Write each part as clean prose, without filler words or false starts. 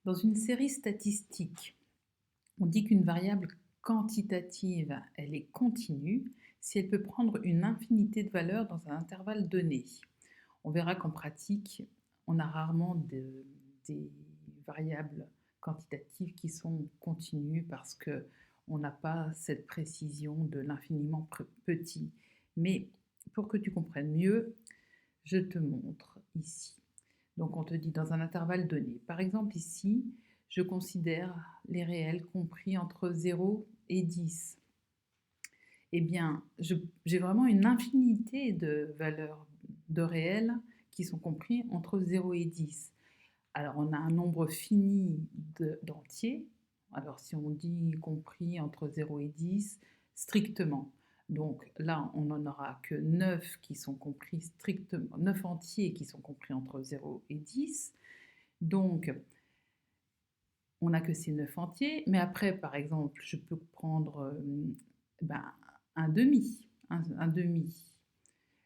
Dans une série statistique, on dit qu'une variable quantitative, elle est continue si elle peut prendre une infinité de valeurs dans un intervalle donné. On verra qu'en pratique, on a rarement des variables quantitatives qui sont continues parce que on n'a pas cette précision de l'infiniment petit. Mais pour que tu comprennes mieux, je te montre ici. Donc on te dit dans un intervalle donné. Par exemple ici, je considère les réels compris entre 0 et 10. Eh bien, j'ai vraiment une infinité de valeurs de réels qui sont compris entre 0 et 10. Alors on a un nombre fini d'entiers. Alors si on dit compris entre 0 et 10, strictement. Donc là, on n'en aura que 9 qui sont compris strictement, 9 entiers qui sont compris entre 0 et 10. Donc, on n'a que ces 9 entiers. Mais après, par exemple, je peux prendre ben, un demi. Un demi,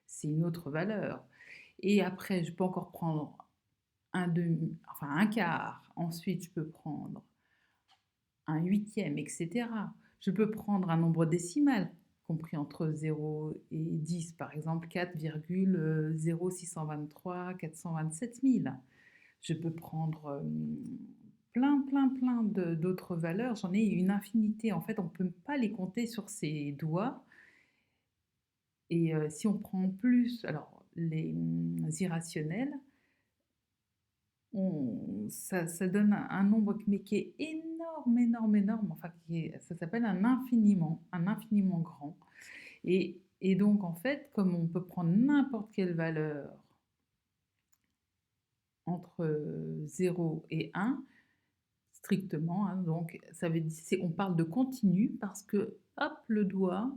c'est une autre valeur. Et après, je peux encore prendre un demi, enfin un quart. Ensuite, je peux prendre un huitième, etc. Je peux prendre un nombre décimal compris entre 0 et 10, par exemple 4,0623 427 000. Je peux prendre plein d'autres valeurs. J'en ai une infinité. En fait, on ne peut pas les compter sur ses doigts. Et si on prend plus, alors les irrationnels, ça donne un nombre mais qui est énorme, enfin ça s'appelle un infiniment grand. Et donc en fait, comme on peut prendre n'importe quelle valeur entre 0 et 1, strictement, hein, donc ça veut dire, on parle de continu parce que hop, le doigt,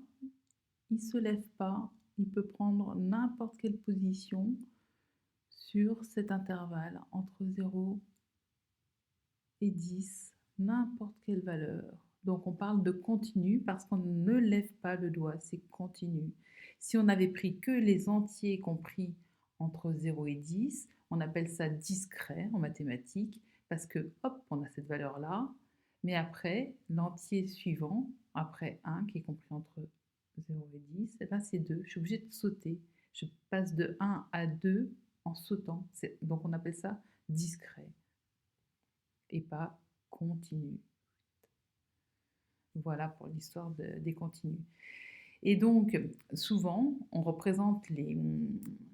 il ne se lève pas, il peut prendre n'importe quelle position sur cet intervalle entre 0 et 10, n'importe quelle valeur. Donc on parle de continu parce qu'on ne lève pas le doigt, c'est continu. Si on avait pris que les entiers compris entre 0 et 10, on appelle ça discret en mathématiques parce que hop, on a cette valeur-là, mais après, l'entier suivant, après 1 qui est compris entre 0 et 10, et ben c'est 2. Je suis obligée de sauter. Je passe de 1 à 2 en sautant. Donc on appelle ça discret et pas continu. Voilà pour l'histoire des continus. Et donc, souvent, on représente les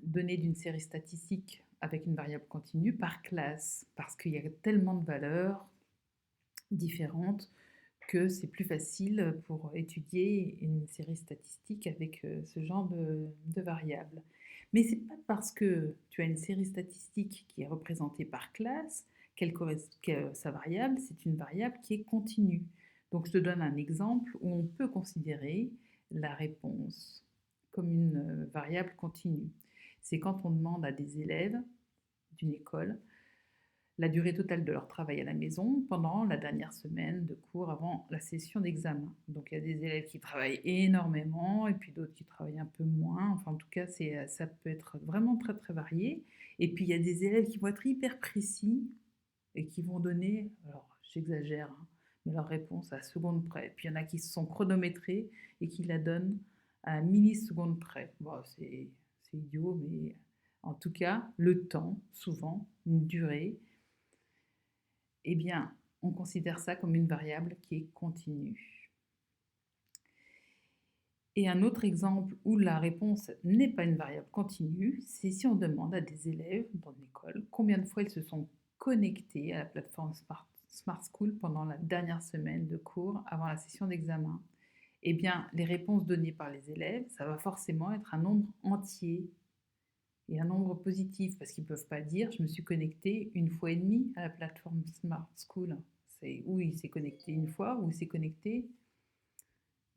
données d'une série statistique avec une variable continue par classe, parce qu'il y a tellement de valeurs différentes que c'est plus facile pour étudier une série statistique avec ce genre de variables. Mais c'est pas parce que tu as une série statistique qui est représentée par classe que sa variable, c'est une variable qui est continue. Donc je te donne un exemple où on peut considérer la réponse comme une variable continue. C'est quand on demande à des élèves d'une école la durée totale de leur travail à la maison pendant la dernière semaine de cours avant la session d'examen. Donc il y a des élèves qui travaillent énormément et puis d'autres qui travaillent un peu moins. Enfin en tout cas, ça peut être vraiment très varié. Et puis il y a des élèves qui vont être hyper précis et qui vont donner, alors j'exagère, hein, mais leur réponse à seconde près. Puis il y en a qui se sont chronométrés et qui la donnent à milliseconde près. Bon, c'est idiot, mais en tout cas, le temps, souvent, une durée, eh bien, on considère ça comme une variable qui est continue. Et un autre exemple où la réponse n'est pas une variable continue, c'est si on demande à des élèves dans l'école combien de fois ils se sont connectés à la plateforme Smart School pendant la dernière semaine de cours avant la session d'examen. Eh bien, les réponses données par les élèves, ça va forcément être un nombre entier et un nombre positif, parce qu'ils ne peuvent pas dire je me suis connecté une fois et demie à la plateforme Smart School. C'est où il s'est connecté une fois, ou il s'est connecté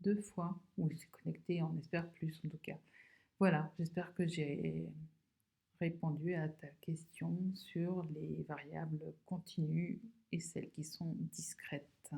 deux fois, ou il s'est connecté, on espère plus en tout cas. Voilà, j'espère que j'ai répondu à ta question sur les variables continues et celles qui sont discrètes.